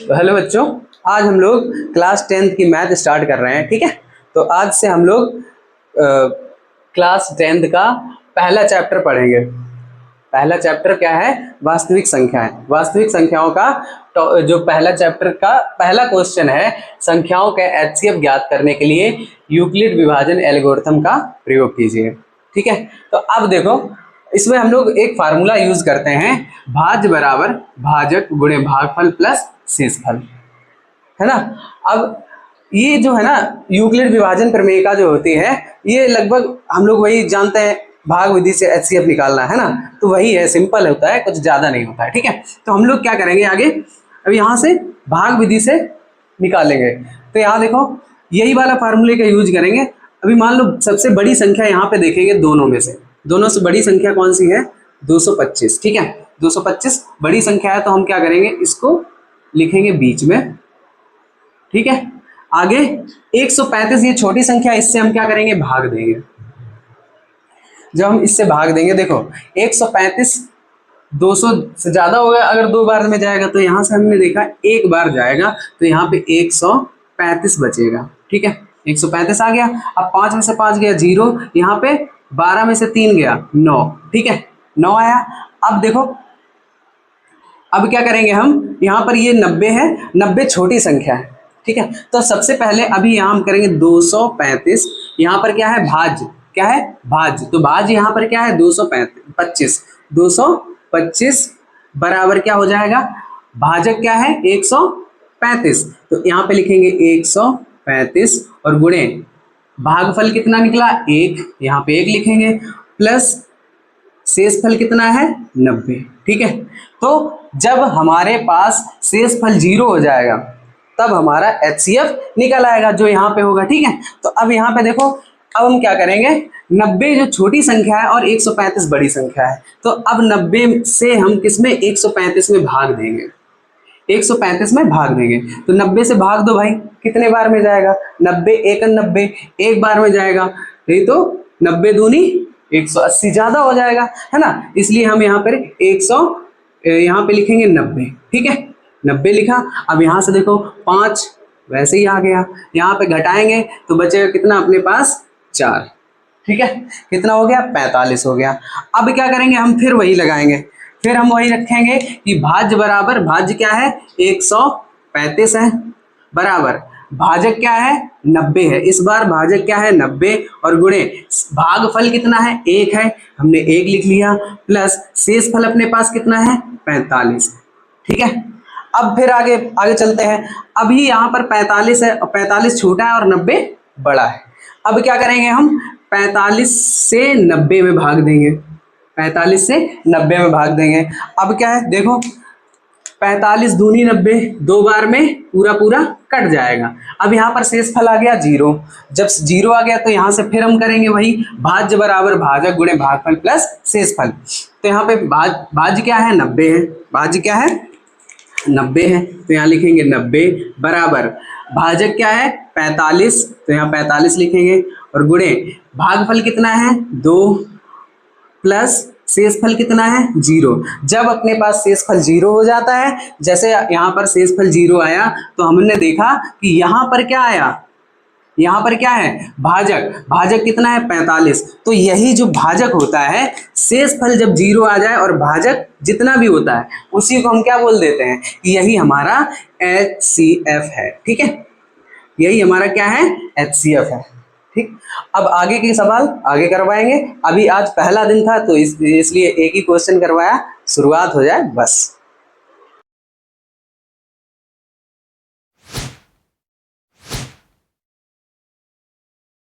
तो हेलो बच्चों, आज हम लोग क्लास 10th की मैथ स्टार्ट कर रहे हैं। ठीक है, तो आज से हम लोग क्लास 10th का पहला चैप्टर पढ़ेंगे। पहला चैप्टर क्या है? वास्तविक संख्याएं। वास्तविक संख्याओं का जो पहला चैप्टर का पहला क्वेश्चन है, संख्याओं के एचसीएफ ज्ञात करने के लिए यूक्लिड विभाजन एल्गोरिथम का प्रयोग कीजिए। ठीक है, तो अब देखो, इसमें हम लोग एक फार्मूला यूज करते हैं, भाज्य बराबर भाजक गुणे भागफल प्लस शेषफल, है ना। अब ये जो है ना, यूक्लिड विभाजन प्रमेय का जो होती है, ये लगभग हम लोग वही जानते हैं, भाग विधि से एचसीएफ निकालना, है ना। तो वही है, सिंपल होता है, कुछ ज्यादा नहीं होता है। ठीक है, तो हम लोग क्या करेंगे आगे, अब यहाँ से भाग विधि से निकालेंगे। तो यहाँ देखो, यही वाला फार्मूले का यूज करेंगे। अभी मान लो सबसे बड़ी संख्या यहाँ पे देखेंगे, दोनों में से दोनों से बड़ी संख्या कौन सी है? 225। ठीक है, 225 बड़ी संख्या है, तो हम क्या करेंगे, इसको लिखेंगे बीच में। ठीक है, आगे 135 ये छोटी संख्या, इससे हम क्या करेंगे, भाग देंगे। जब हम इससे भाग देंगे, देखो 135 200 से ज्यादा हो गया, अगर दो बार में जाएगा तो यहां से हमने देखा एक बार जाएगा, तो यहाँ पे 135 बचेगा। ठीक है, 135 आ गया। अब 5 में से 5 गया 0, यहाँ पे 12 में से 3 गया 9। ठीक है, 9 आया। अब देखो, अब क्या करेंगे हम, यहाँ पर ये 90 है, 90 छोटी संख्या है। ठीक है, तो सबसे पहले अभी यहाँ हम करेंगे 235, यहाँ पर क्या है, भाज्य, क्या है, भाज्य, तो भाज्य यहाँ पर क्या है, 225। 225 बराबर क्या हो जाएगा, भाजक क्या है, 135, तो यहाँ पे लिखेंगे 135 और गुणे भागफल कितना निकला, 1, यहाँ पे 1 लिखेंगे, प्लस शेषफल कितना है, 90। ठीक है, तो जब हमारे पास शेषफल 0 हो जाएगा, तब हमारा एचसीएफ निकल आएगा, जो यहाँ पे होगा। ठीक है, तो अब यहाँ पे देखो, अब हम क्या करेंगे, 90 जो छोटी संख्या है और 135 बड़ी संख्या है, तो अब 90 से हम किसमें, 135 में भाग देंगे। 135 में भाग देंगे, तो 90 से भाग दो भाई, कितने बार में जाएगा, 90 एकन 90, एक बार में जाएगा, नहीं तो 90 दूनी 180 ज्यादा हो जाएगा, है ना। इसलिए हम यहाँ पर 100 यहाँ पे लिखेंगे 90। ठीक है, 90 लिखा। अब यहाँ से देखो 5 वैसे ही आ गया, यहाँ पे घटाएंगे तो बचेगा कितना अपने पास, 4। ठीक है, कितना हो गया, 45 हो गया। अब क्या करेंगे, हम फिर वही लगाएंगे, फिर हम वही रखेंगे कि भाज्य बराबर भाज्य क्या है, 135 है, बराबर भाजक क्या है, 90 है। इस बार भाजक क्या है, 90, और गुणे भागफल कितना है, 1 है, हमने 1 लिख लिया, प्लस शेषफल अपने पास कितना है, 45। ठीक है, अब फिर आगे आगे चलते हैं। अभी यहाँ पर 45 है, और 45 छोटा है और 90 बड़ा है। अब क्या करेंगे हम, 45 से 90 में भाग देंगे, 45 से 90 में भाग देंगे। अब क्या है, देखो 45 दूनी 90, दो बार में पूरा पूरा कट जाएगा। अब यहाँ पर शेषफल आ गया 0। जब 0 आ गया, तो यहाँ से फिर हम करेंगे वही, भाज्य बराबर भाजक गुणे भागफल प्लस शेषफल। तो यहाँ पे भाज्य क्या है, 90 है, भाज्य क्या है, 90 है, तो यहाँ लिखेंगे 90 बराबर भाजक क्या है, 45, तो यहाँ 45 लिखेंगे, और गुणे भागफल कितना है, 2, प्लस शेषफल कितना है, 0। जब अपने पास शेषफल 0 हो जाता है, जैसे यहाँ पर शेषफल 0 आया, तो हमने देखा कि यहाँ पर क्या आया, यहाँ पर क्या है, भाजक, भाजक कितना है, 45। तो यही जो भाजक होता है, शेषफल जब 0 आ जाए और भाजक जितना भी होता है, उसी को हम क्या बोल देते हैं, यही हमारा एचसीएफ है। ठीक है, यही हमारा क्या है, एचसीएफ है। ठीक, अब आगे के सवाल आगे करवाएंगे। अभी आज पहला दिन था, तो इसलिए एक ही क्वेश्चन करवाया, शुरुआत हो जाए बस।